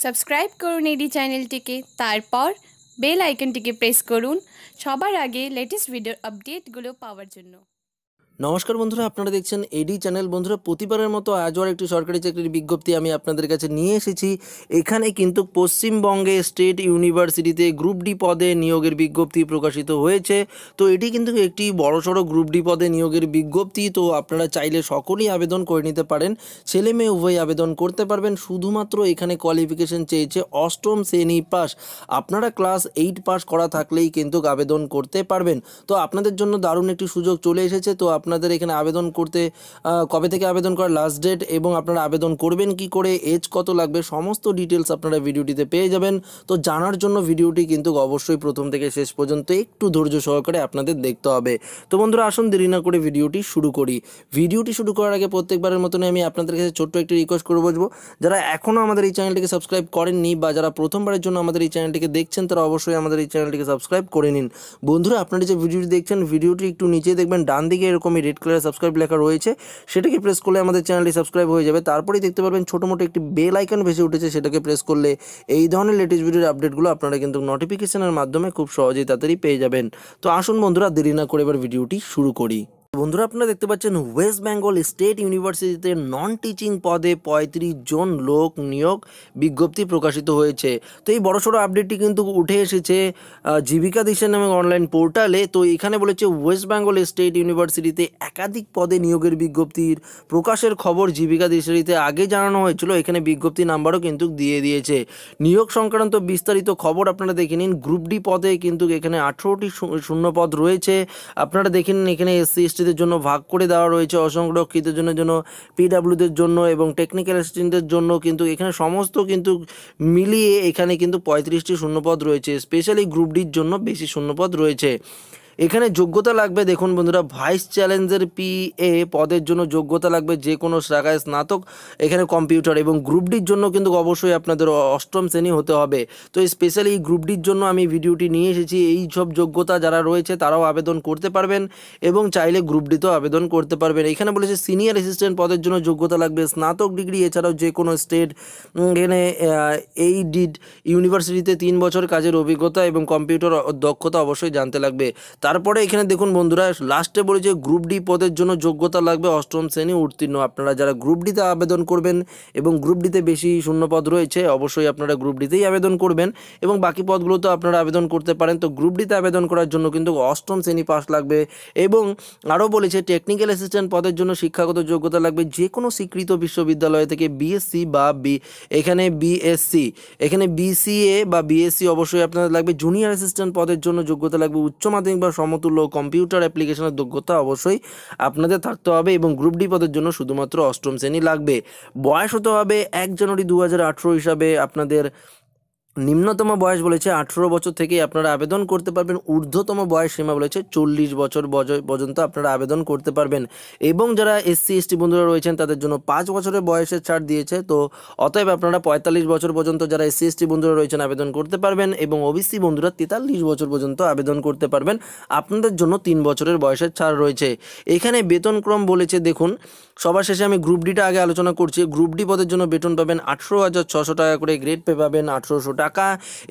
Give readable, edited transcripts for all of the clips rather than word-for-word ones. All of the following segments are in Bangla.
সাবস্ক্রাইব করুন এডি চ্যানেলটিকে, তারপর বেল আইকনটিকে প্রেস করুন সবার আগে লেটেস্ট ভিডিওর আপডেটগুলো পাওয়ার জন্য। নমস্কার বন্ধুরা, আপনারা দেখছেন এডি চ্যানেল। বন্ধুরা, প্রতিবারের মতো আজও একটি সরকারি চাকরির বিজ্ঞপ্তি আমি আপনাদের কাছে নিয়ে এসেছি। এখানে কিন্তু পশ্চিমবঙ্গে স্টেট ইউনিভার্সিটিতে গ্রুপ ডি পদে নিয়োগের বিজ্ঞপ্তি প্রকাশিত হয়েছে। তো এটি কিন্তু একটি বড়সড় গ্রুপ ডি পদে নিয়োগের বিজ্ঞপ্তি। তো আপনারা চাইলে সকলেই আবেদন করে নিতে পারেন, ছেলে মেয়ে উভয় আবেদন করতে পারবেন। শুধুমাত্র এখানে কোয়ালিফিকেশন চেয়েছে অষ্টম শ্রেণী পাস। আপনারা ক্লাস 8 পাস করা থাকলেই কিন্তু আবেদন করতে পারবেন। তো আপনাদের জন্য দারুণ একটি সুযোগ চলে এসেছে। তো আপনাদের এখানে আবেদন করতে কবে থেকে আবেদন করার লাস্ট ডেট এবং আপনারা আবেদন করবেন কি করে, এজ কত লাগবে, সমস্ত ডিটেলস আপনারা ভিডিওটিতে পেয়ে যাবেন। তো জানার জন্য ভিডিওটি কিন্তু অবশ্যই প্রথম থেকে শেষ পর্যন্ত একটু ধৈর্য সহকারে আপনাদের দেখতে হবে। তো বন্ধুরা, আসুন দেরি না করে ভিডিওটি শুরু করি। ভিডিওটি শুরু করার আগে প্রত্যেকবারের মতনই আমি আপনাদের কাছে ছোট্ট একটি রিকোয়েস্ট করে বসবো, যারা এখনও আমাদের এই চ্যানেলটিকে সাবস্ক্রাইব করেননি বা যারা প্রথমবারের জন্য আমাদের এই চ্যানেলটিকে দেখছেন, তারা অবশ্যই আমাদের এই চ্যানেলটিকে সাবস্ক্রাইব করে নিন। বন্ধুরা, আপনারা যে ভিডিওটি দেখছেন, ভিডিওটি একটু নিচে দেখবেন ডান দিকে এরকমই রেড কালারের সাবস্ক্রাইব লেখা রয়েছে, সেটাকে প্রেস করলে আমাদের চ্যানেলটি সাবস্ক্রাইব হয়ে যাবে। তারপরেই দেখতে পারবেন ছোটো মোটো একটি বেল আইকন ভেসে উঠেছে, সেটাকে প্রেস করলে এই ধরনের লেটেস্ট ভিডিওর আপডেটগুলো আপনারা কিন্তু নোটিফিকেশনের মাধ্যমে খুব সহজেই তাড়াতাড়ি পেয়ে যাবেন। তো আসুন বন্ধুরা, দেরি না করে এবার ভিডিওটি শুরু করি। বন্ধুরা, আপনারা দেখতে পাচ্ছেন ওয়েস্ট বেঙ্গল স্টেট ইউনিভার্সিটিতে নন টিচিং পদে 35 জন লোক নিয়োগ বিজ্ঞপ্তি প্রকাশিত হয়েছে। তো এই বড়সড় আপডেটটি কিন্তু উঠে এসেছে জীবিকা দিশা নামে অনলাইন পোর্টালে। তো এখানে বলেছে ওয়েস্ট বেঙ্গল স্টেট ইউনিভার্সিটিতে একাধিক পদে নিয়োগের বিজ্ঞপ্তির প্রকাশের খবর জীবিকা দিশারিতে আগে জানানো হয়েছিল। এখানে বিজ্ঞপ্তি নাম্বারও কিন্তু দিয়ে দিয়েছে। নিয়োগ সংক্রান্ত বিস্তারিত খবর আপনারা দেখে নিন। গ্রুপ ডি পদে কিন্তু এখানে 18টি শূন্য পদ রয়েছে। আপনারা দেখে নিন, এখানে এসসি এসটিদের জন্য ভাগ করে দেওয়া রয়েছে, অসংরক্ষিতের জন্য পিডাব্লিউদের জন্য এবং টেকনিক্যাল অ্যাসিস্ট্যান্টের জন্য কিন্তু এখানে সমস্ত কিন্তু মিলিয়ে এখানে কিন্তু 35টি শূন্যপদ রয়েছে। স্পেশালি গ্রুপ ডির জন্য বেশি শূন্যপদ রয়েছে। এখানে যোগ্যতা লাগবে, দেখুন বন্ধুরা, ভাইস চ্যালেঞ্জার পিএ পদের জন্য যোগ্যতা লাগবে যে কোনো শাখায় স্নাতক, এখানে কম্পিউটার, এবং গ্রুপ ডির জন্য কিন্তু অবশ্যই আপনাদের অষ্টম শ্রেণী হতে হবে। তো স্পেশালি এই গ্রুপ ডির জন্য আমি ভিডিওটি নিয়ে এসেছি। এই সব যোগ্যতা যারা রয়েছে তারাও আবেদন করতে পারবেন এবং চাইলে গ্রুপ ডিতেও আবেদন করতে পারবেন। এখানে বলেছে সিনিয়র অ্যাসিস্ট্যান্ট পদের জন্য যোগ্যতা লাগবে স্নাতক ডিগ্রি, এছাড়াও যে কোনো স্টেট এখানে এই ডিড ইউনিভার্সিটিতে 3 বছর কাজের অভিজ্ঞতা এবং কম্পিউটার দক্ষতা অবশ্যই জানতে লাগবে। তারপরে এখানে দেখুন বন্ধুরা, লাস্টে বলেছে গ্রুপ ডি পদের জন্য যোগ্যতা লাগবে অষ্টম শ্রেণী উত্তীর্ণ। আপনারা যারা গ্রুপ ডিতে আবেদন করবেন এবং গ্রুপ ডিতে বেশি শূন্যপদ রয়েছে, অবশ্যই আপনারা গ্রুপ ডিতেই আবেদন করবেন এবং বাকি পদগুলোতে আপনারা আবেদন করতে পারেন। তো গ্রুপ ডিতে আবেদন করার জন্য কিন্তু অষ্টম শ্রেণী পাস লাগবে। এবং আরও বলেছে টেকনিক্যাল অ্যাসিস্ট্যান্ট পদের জন্য শিক্ষাগত যোগ্যতা লাগবে যে কোনো স্বীকৃত বিশ্ববিদ্যালয় থেকে বিএসসি বা এখানে বিএসসি, এখানে বিসিএ বা বিএসসি অবশ্যই আপনাদের লাগবে। জুনিয়র অ্যাসিস্ট্যান্ট পদের জন্য যোগ্যতা লাগবে উচ্চ মাধ্যমিক বা সমতুল্য কম্পিউটার অ্যাপ্লিকেশনের যোগ্যতা অবশ্যই আপনাদের থাকতে হবে এবং গ্রুপ ডি পদের জন্য শুধুমাত্র অষ্টম শ্রেণী লাগবে। বয়স হতে হবে 1 জানুয়ারি 2018 হিসাবে আপনাদের নিম্নতম বয়স বলেছে 18 বছর থেকে আপনারা আবেদন করতে পারবেন। ঊর্ধ্বতম বয়স সীমা বলেছে 40 বছর পর্যন্ত আপনারা আবেদন করতে পারবেন। এবং যারা এসসি এসটি বন্ধুরা রয়েছেন তাদের জন্য 5 বছরের বয়সের ছাড় দিয়েছে। তো অতএব আপনারা 45 বছর পর্যন্ত যারা এসসি এসটি বন্ধুরা রয়েছেন আবেদন করতে পারবেন এবং ওবিসি বন্ধুরা 43 বছর পর্যন্ত আবেদন করতে পারবেন। আপনাদের জন্য 3 বছরের বয়সের ছাড় রয়েছে। এখানে বেতনক্রম বলেছে, দেখুন সবার শেষে আমি গ্রুপ ডিটা আগে আলোচনা করছি। গ্রুপ ডি পদের জন্য বেতন পাবেন 18,600 টাকা করে, গ্রেড পে পাবেন 1800 টাকা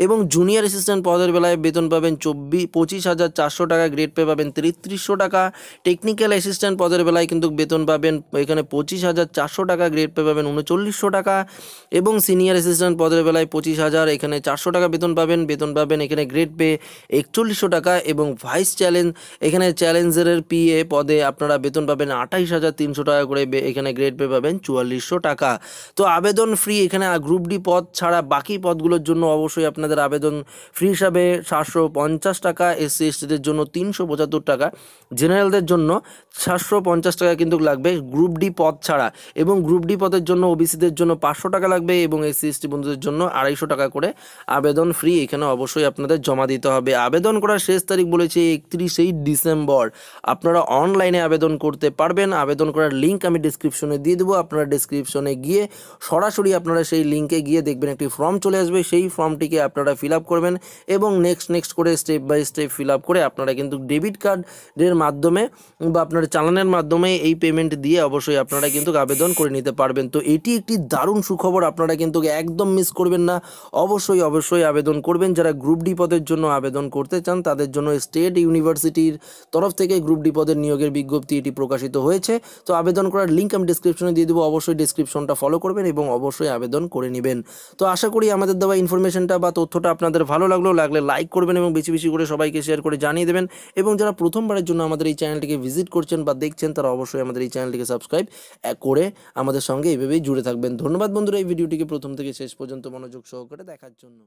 এবং জুনিয়র অ্যাসিস্ট্যান্ট পদের বেলায় বেতন পাবেন 25,400 টাকা, গ্রেড পে পাবেন 3300 টাকা। টেকনিক্যাল অ্যাসিস্ট্যান্ট পদের বেলায় কিন্তু বেতন পাবেন এখানে 25,400 টাকা, গ্রেড পে পাবেন 3900 টাকা এবং সিনিয়র অ্যাসিস্ট্যান্ট পদের বেলায় 25,000 এখানে 400 টাকা বেতন পাবেন এখানে গ্রেড পে 4100 টাকা এবং ভাইস চ্যালেঞ্জ এখানে চ্যালেঞ্জারের পিএ পদে আপনারা বেতন পাবেন 28,300 টাকা করে, এখানে গ্রেড পে পাবেন 4400 টাকা। তো আবেদন ফ্রি এখানে গ্রুপ ডি পদ ছাড়া বাকি পদগুলোর জন্য অবশ্যই আপনাদের আবেদন ফ্রি হিসাবে 750 টাকা, এসসি এসটিদের জন্য 375 টাকা, জেনারেলদের জন্য 750 টাকা কিন্তু লাগবে গ্রুপ ডি পদ ছাড়া। এবং গ্রুপ ডি পদের জন্য ওবিসিদের জন্য 500 টাকা লাগবে এবং এসসি এসটি বন্ধুদের জন্য 250 টাকা করে আবেদন ফ্রি এখানে অবশ্যই আপনাদের জমা দিতে হবে। আবেদন করার শেষ তারিখ বলেছে 31 ডিসেম্বর। আপনারা অনলাইনে আবেদন করতে পারবেন। আবেদন করার লিঙ্ক আমি ডিসক্রিপশনে দিয়ে দেবো। আপনারা ডিসক্রিপশনে গিয়ে সরাসরি আপনারা সেই লিঙ্কে গিয়ে দেখবেন একটি ফর্ম চলে আসবে। সেই ফর্মটিকে আপনারা ফিল আপ করবেন এবং নেক্সট করে step by step fill up করে আপনারা কিন্তু ডেবিট কার্ডের মাধ্যমে বা আপনার চালানের মাধ্যমে এই পেমেন্ট দিয়ে অবশ্যই আপনারা কিন্তু আবেদন করে নিতে পারবেন। তো এটি একটি দারুণ সুখবর, আপনারা কিন্তু একদম মিস করবেন না, অবশ্যই আবেদন করবেন। যারা গ্রুপ ডি পদের জন্য আবেদন করতে চান তাদের জন্য স্টেট ইউনিভার্সিটির তরফ থেকে গ্রুপ ডি পদের নিয়োগের বিজ্ঞপ্তি এটি প্রকাশিত হয়েছে। তো আবেদন করার লিঙ্ক আমি ডিসক্রিপশনে দিয়ে দেবো, অবশ্যই ডিসক্রিপশনটা ফলো করবেন এবং অবশ্যই আবেদন করে নেবেন। তো আশা করি আমাদের দেওয়া ইনফরমেশনটা বা তথ্যটা আপনাদের ভালো লাগলে লাইক করবেন এবং বেশি করে সবাইকে শেয়ার করে জানিয়ে দেবেন। এবং যারা প্রথমবারের জন্য আমাদের এই চ্যানেলটিকে ভিজিট করছেন বা দেখছেন তারা অবশ্যই আমাদের এই চ্যানেলটিকে সাবস্ক্রাইব করে আমাদের সঙ্গে এইভাবেই জুড়ে থাকবেন। ধন্যবাদ বন্ধুরা এই ভিডিওটিকে প্রথম থেকে শেষ পর্যন্ত মনোযোগ সহকারে দেখার জন্য।